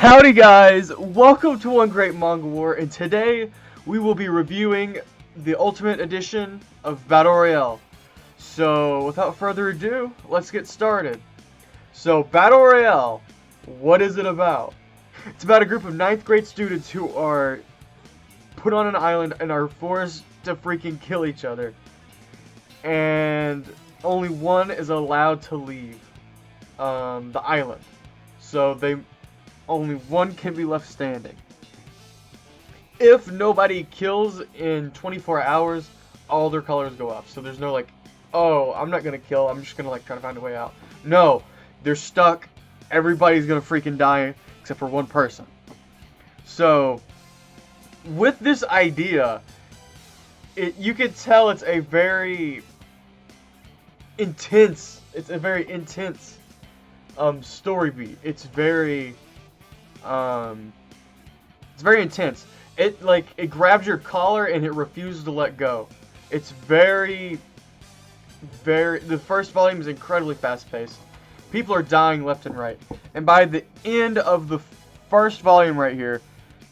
Howdy guys, welcome to One Great Manga War, and today we will be reviewing the Ultimate Edition of Battle Royale. So without further ado, let's get started. So Battle Royale, what is it about? It's about a group of 9th grade students who are put on an island and are forced to freaking kill each other. And only one is allowed to leave the island. So only one can be left standing. If nobody kills in 24 hours, all their colors go up. So there's no like, oh, I'm not gonna kill, I'm just gonna like try to find a way out. No, they're stuck. Everybody's gonna freaking die except for one person. So with this idea, you can tell it's a very intense. It's a very intense story beat. It's very intense. It grabs your collar and it refuses to let go. It's the first volume is incredibly fast paced. People are dying left and right. And by the end of the first volume right here,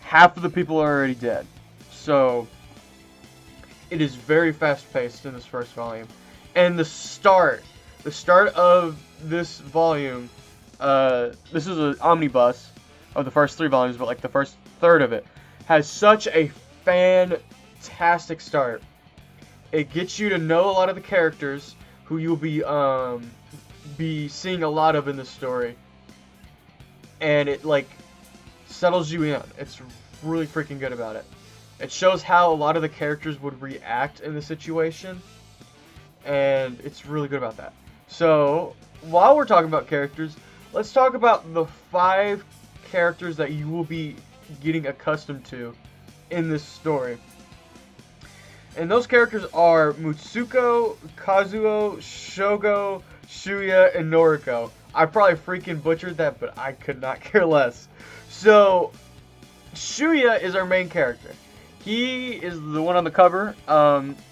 half of the people are already dead. So it is very fast paced in this first volume. And the start of this volume, this is an omnibus of the first 3 volumes, but like the first third of it has such a fantastic start. It gets you to know a lot of the characters who you'll be seeing a lot of in this story, and it like settles you in. It's really freaking good about it. It shows how a lot of the characters would react in the situation, and it's really good about that. So while we're talking about characters, let's talk about the 5 characters that you will be getting accustomed to in this story. And those characters are Mutsuko, Kazuo, Shogo, Shuya, and Noriko. I probably freaking butchered that, but I could not care less. So Shuya is our main character. He is the one on the cover.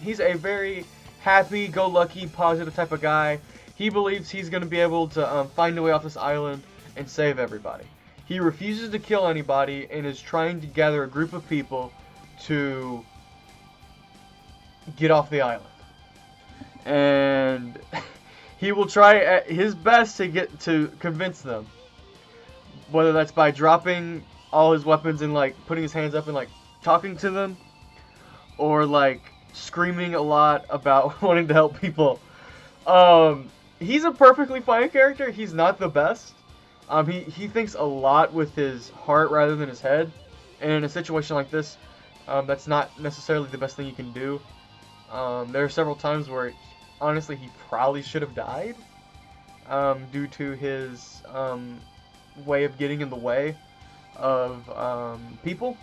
He's a very happy-go-lucky, positive type of guy. He believes he's going to be able to find a way off this island and save everybody. He refuses to kill anybody and is trying to gather a group of people to get off the island. And he will try his best to convince them. Whether that's by dropping all his weapons and like putting his hands up and like talking to them, or like screaming a lot about wanting to help people. He's a perfectly fine character. He's not the best. He thinks a lot with his heart rather than his head. And in a situation like this, that's not necessarily the best thing you can do. There are several times where, honestly, he probably should have died. Due to his way of getting in the way of people.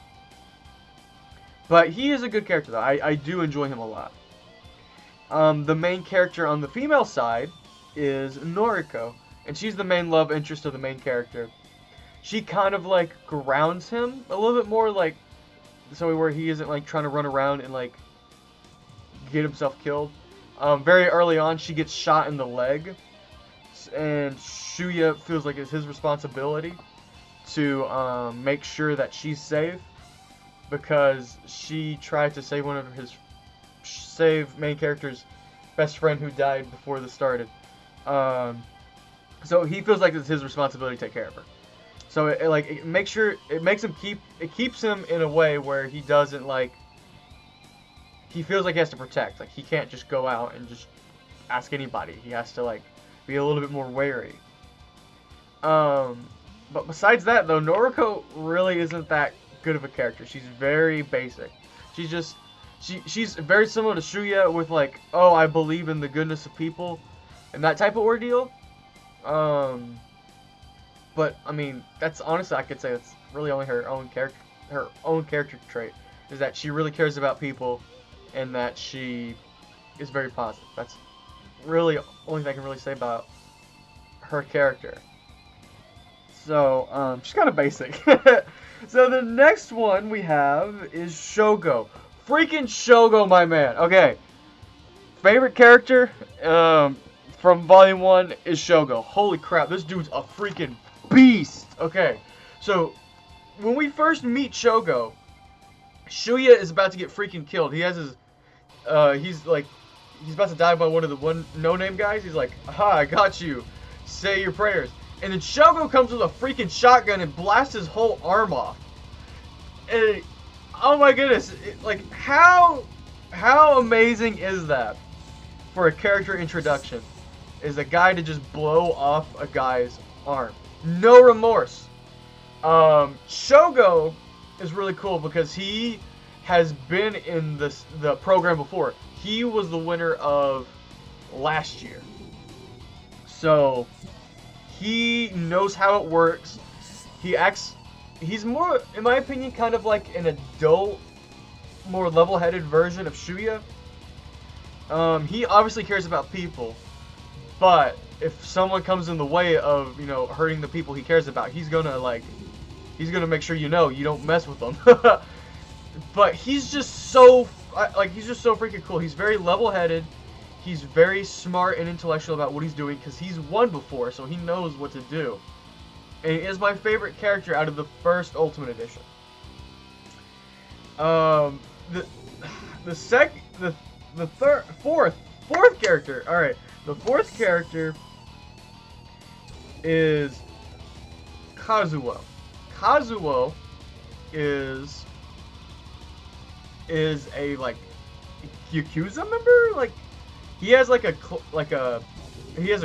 But he is a good character, though. I do enjoy him a lot. The main character on the female side is Noriko, and she's the main love interest of the main character. She kind of like grounds him a little bit more, like so where he isn't like trying to run around and like get himself killed. Very early on, she gets shot in the leg, and Shuya feels like it's his responsibility to make sure that she's safe, because she tried to save main character's best friend who died before this started. So he feels like it's his responsibility to take care of her. So it keeps him in a way where he doesn't like, he feels like he has to protect. Like he can't just go out and just ask anybody. He has to like be a little bit more wary. But besides that though, Noriko really isn't that good of a character. She's very basic. She's very similar to Shuya with like, oh, I believe in the goodness of people and that type of ordeal. But I mean, that's honestly, I could say that's really only her own character trait, is that she really cares about people and that she is very positive. That's really the only thing I can really say about her character. So she's kind of basic. So the next one we have is Shogo. Freaking Shogo, my man. Okay. Favorite character from Volume 1 is Shogo. Holy crap, this dude's a freaking beast. Okay, so when we first meet Shogo, Shuya is about to get freaking killed. He has his, he's about to die by one of the no-name guys. He's like, aha, I got you. Say your prayers. And then Shogo comes with a freaking shotgun and blasts his whole arm off. And, oh my goodness, like, how amazing is that for a character introduction? Is a guy to just blow off a guy's arm. No remorse. Shogo is really cool because he has been in the program before. He was the winner of last year. So, he knows how it works. He's more, in my opinion, kind of like an adult, more level-headed version of Shuya. He obviously cares about people, but if someone comes in the way of, you know, hurting the people he cares about, he's gonna make sure you don't mess with them. But he's just so freaking cool. He's very level-headed. He's very smart and intellectual about what he's doing because he's won before, so he knows what to do. And he is my favorite character out of the first Ultimate Edition. Fourth character. All right, the fourth character is Kazuo. Kazuo is a like Yakuza member. Like he has like a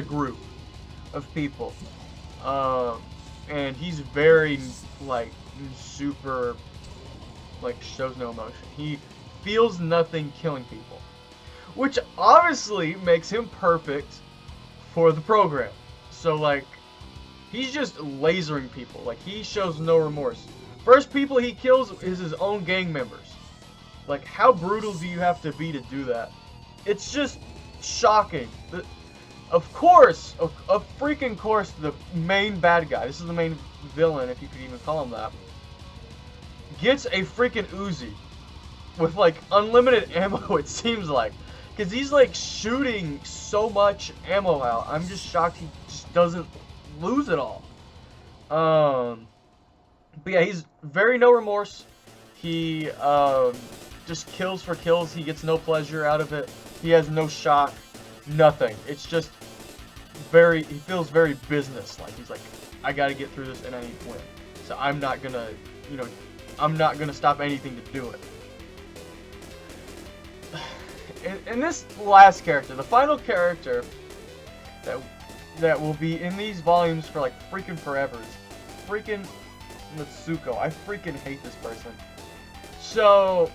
group of people, and he's very like super like shows no emotion. He feels nothing killing people, which obviously makes him perfect for the program. So like he's just lasering people. Like he shows no remorse. First people he kills is his own gang members. Like how brutal do you have to be to do that? It's just shocking. Of freaking course, the main bad guy, this is the main villain, if you could even call him that, gets a freaking Uzi with like unlimited ammo, it seems like. Because he's like shooting so much ammo out. I'm just shocked he just doesn't lose it all. But yeah, he's very no remorse. He just kills for kills. He gets no pleasure out of it. He has no shock. Nothing. It's just he feels very business-like. He's like, I gotta get through this and I need to win. So I'm not gonna, I'm not gonna stop anything to do it. And this last character, the final character that will be in these volumes for like freaking forever is freaking Mitsuko. I freaking hate this person. So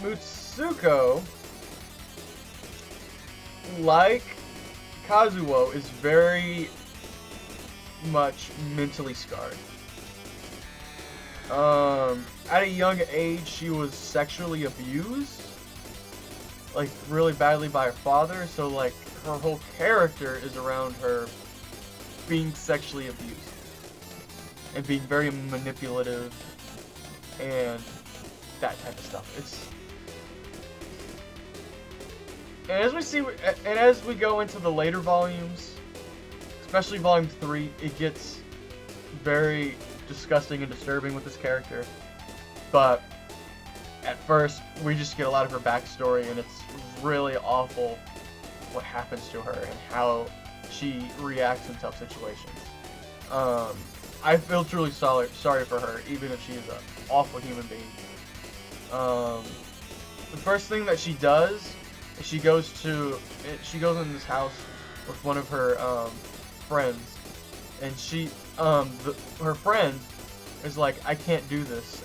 Mitsuko, like Kazuo, is very much mentally scarred. At a young age, she was sexually abused, like really badly by her father. So like her whole character is around her being sexually abused and being very manipulative and that type of stuff. And as we go into the later volumes, especially volume 3, it gets very disgusting and disturbing with this character. But at first, we just get a lot of her backstory, and it's really awful what happens to her and how she reacts in tough situations. I feel truly sorry for her, even if she is an awful human being. The first thing that she does is she goes in this house with one of her friends, and her friend is like, I can't do this.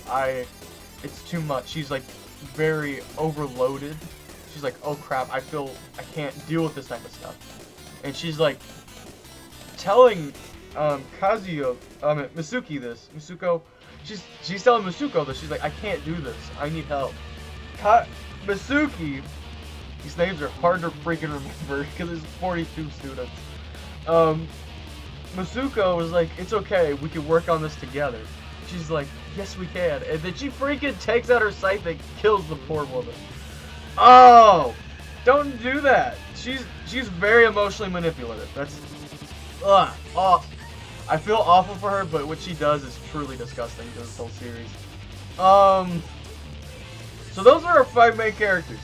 It's too much. She's like very overloaded. She's like, oh crap, I can't deal with this type of stuff. And she's like telling Mitsuko, she's telling Mitsuko that she's like, I can't do this. I need help. Mitsuki, these names are hard to freaking remember because there's 42 students. Mitsuko was like, it's okay, we can work on this together. She's like, yes we can. And then she freaking takes out her scythe and kills the poor woman. Oh! Don't do that. She's very emotionally manipulative. That's... Oh. I feel awful for her, but what she does is truly disgusting to this whole series. So those are our 5 main characters.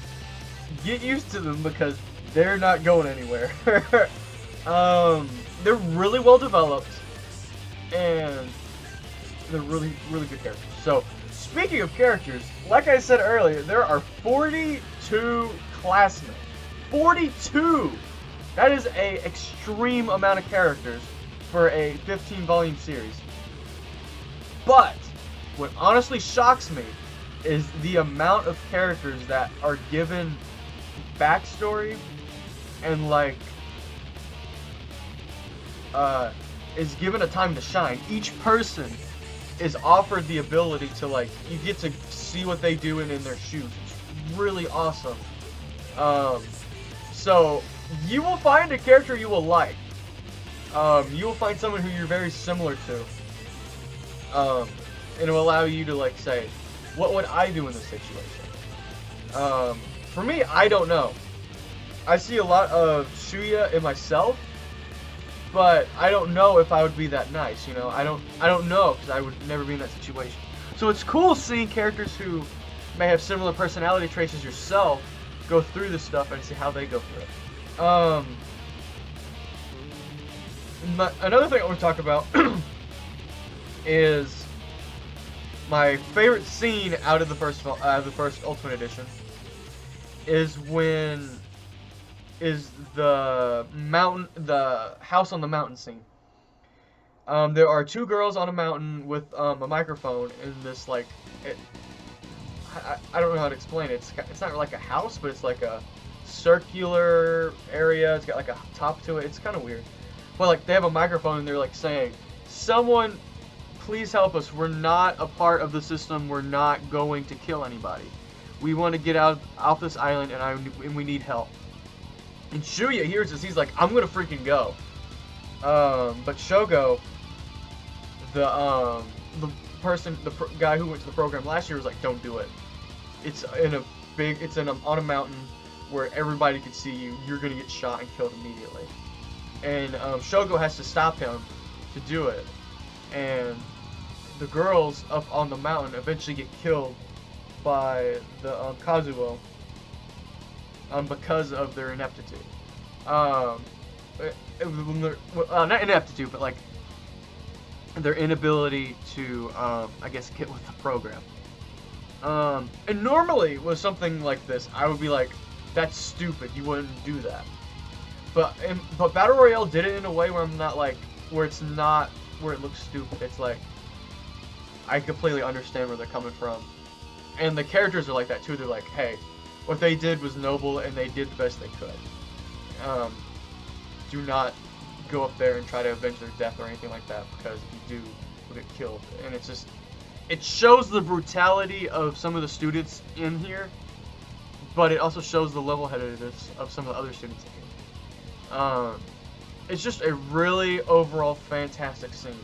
Get used to them because they're not going anywhere. They're really well developed, and they're really, really good characters. So, speaking of characters, like I said earlier, there are 42 classmates. 42! That is an extreme amount of characters for a 15-volume series. But, what honestly shocks me is the amount of characters that are given backstory and, like, is given a time to shine. Each person is offered the ability to, like, you get to see what they do in their shoes. It's really awesome. So, you will find a character you will like. You will find someone who you're very similar to. And it will allow you to, like, say, what would I do in this situation? For me, I don't know. I see a lot of Shuya in myself, but I don't know if I would be that nice, you know? I don't know, because I would never be in that situation. So it's cool seeing characters who may have similar personality traits as yourself go through this stuff and see how they go through it. Another thing I want to talk about is my favorite scene out of the first Ultimate Edition is the house on the mountain scene. There are 2 girls on a mountain with a microphone in this, like, I don't know how to explain it. It's not like a house, but it's like a circular area. It's got like a top to it. It's kind of weird. But like they have a microphone and they're like saying, "Someone, please help us. We're not a part of the system. We're not going to kill anybody. We want to get off this island and we need help." And Shuya hears this. He's like, "I'm gonna freaking go." But Shogo, the guy who went to the program last year was like, "Don't do it. It's on a mountain where everybody can see you. You're gonna get shot and killed immediately." And Shogo has to stop him to do it. And the girls up on the mountain eventually get killed by the Kazuo because of their ineptitude. Not ineptitude, but like their inability to, I guess, get with the program. And normally with something like this, I would be like, "That's stupid. You wouldn't do that." But Battle Royale did it in a way where I'm not like, where it looks stupid. It's like, I completely understand where they're coming from. And the characters are like that too. They're like, "Hey, what they did was noble and they did the best they could. Do not go up there and try to avenge their death or anything like that, because if you do, you'll get killed." And it's just, it shows the brutality of some of the students in here, but it also shows the level-headedness of some of the other students in here. It's just a really overall fantastic scene.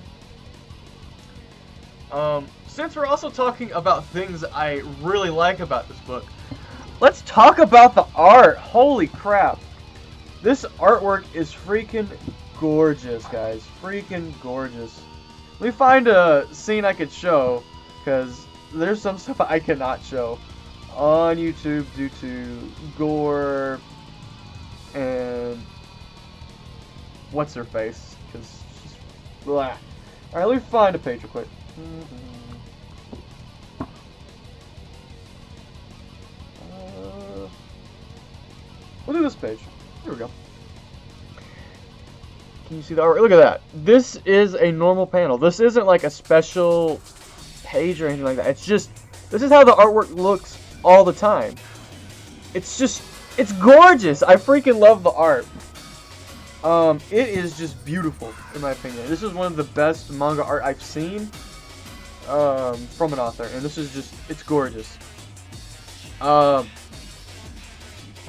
Since we're also talking about things I really like about this book, let's talk about the art. Holy crap. This artwork is freaking gorgeous, guys. Freaking gorgeous. Let me find a scene I could show, because there's some stuff I cannot show on YouTube due to gore and what's her face, because she's blah. Alright, let me find a page real quick. We'll do this page. Here we go. Can you see the art? Look at that. This is a normal panel. This isn't like a special page or anything like that. It's just, this is how the artwork looks all the time. It's just, it's gorgeous. I freaking love the art. It is just beautiful, in my opinion. This is one of the best manga art I've seen from an author, and this is just, it's gorgeous.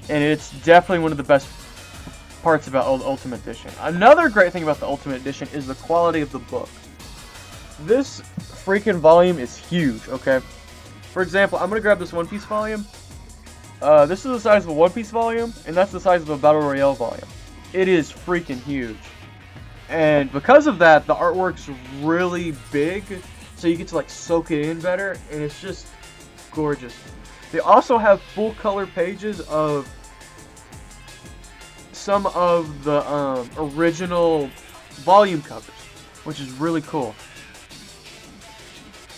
And it's definitely one of the best parts about Ultimate Edition. Another great thing about the Ultimate Edition is the quality of the book. This freaking volume is huge, okay? For example, I'm going to grab this One Piece volume. This is the size of a One Piece volume, and that's the size of a Battle Royale volume. It is freaking huge. And because of that, the artwork's really big, so you get to like soak it in better, and it's just gorgeous. They also have full color pages of some of the original volume covers, which is really cool.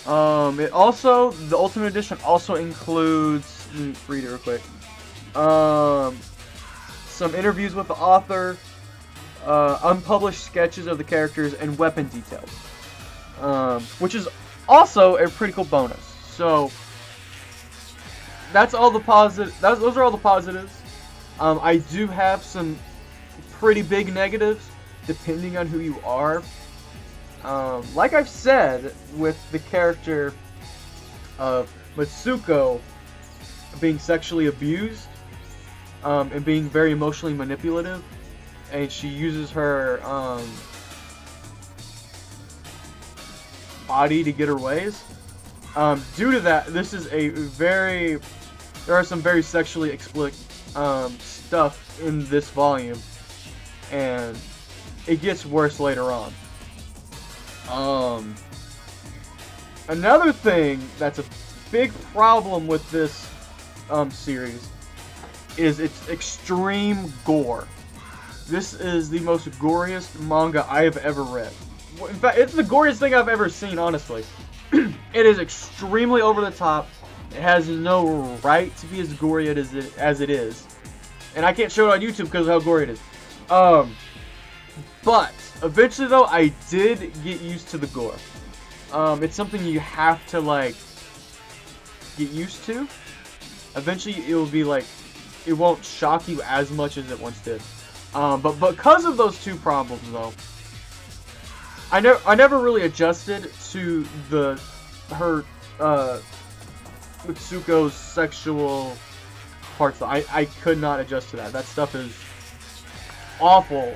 It also, the Ultimate Edition also includes, let me read it real quick, some interviews with the author, unpublished sketches of the characters, and weapon details, which is also a pretty cool bonus. So that's all the those are all the positives. I do have some pretty big negatives, depending on who you are. Like I've said, with the character of Mitsuko being sexually abused, and being very emotionally manipulative, and she uses her body to get her ways. Due to that, this is there are some very sexually explicit stuff in this volume, and it gets worse later on. Another thing that's a big problem with this series is its extreme gore. This is the most goriest manga I have ever read. In fact, it's the goriest thing I've ever seen, honestly. It is extremely over the top. It has no right to be as gory as it is. And I can't show it on YouTube because of how gory it is. But eventually, though, I did get used to the gore. It's something you have to, like, get used to. Eventually, it will be, like, it won't shock you as much as it once did. But because of those two problems, though, I never really adjusted to her Mitsuko's sexual parts. I could not adjust to that. That stuff is awful.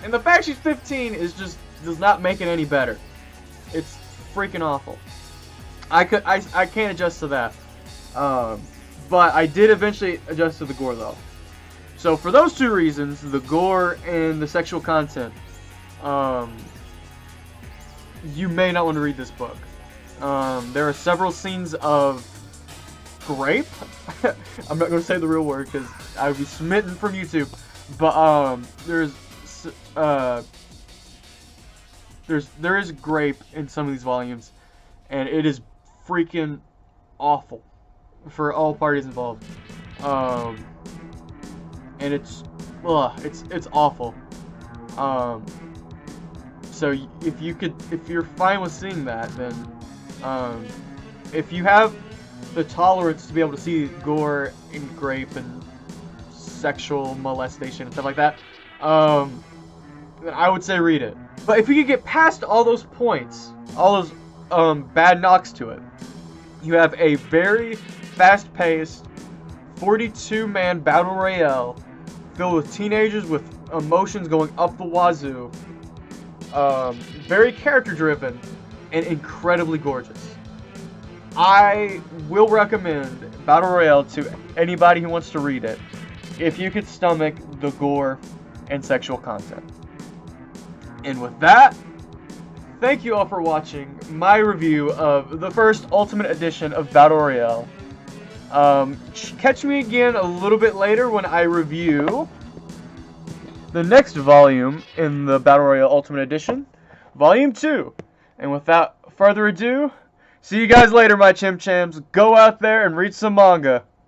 And the fact she's 15 does not make it any better. It's freaking awful. I can't adjust to that. But I did eventually adjust to the gore, though. So for those two reasons, the gore and the sexual content, you may not want to read this book. There are several scenes of grape. I'm not going to say the real word because I would be smitten from YouTube. But there is grape in some of these volumes, and it is freaking awful for all parties involved. And it's awful. So if you're fine with seeing that, then if you have the tolerance to be able to see gore and grape and sexual molestation and stuff like that, then I would say read it. But if you could get past all those points, all those bad knocks to it, you have a very fast-paced 42-man battle royale filled with teenagers with emotions going up the wazoo, very character-driven, and incredibly gorgeous. I will recommend Battle Royale to anybody who wants to read it, if you could stomach the gore and sexual content. And with that, thank you all for watching my review of the first Ultimate Edition of Battle Royale. Catch me again a little bit later when I review the next volume in the Battle Royale Ultimate Edition, Volume 2. And without further ado, see you guys later, my chim-chams. Go out there and read some manga.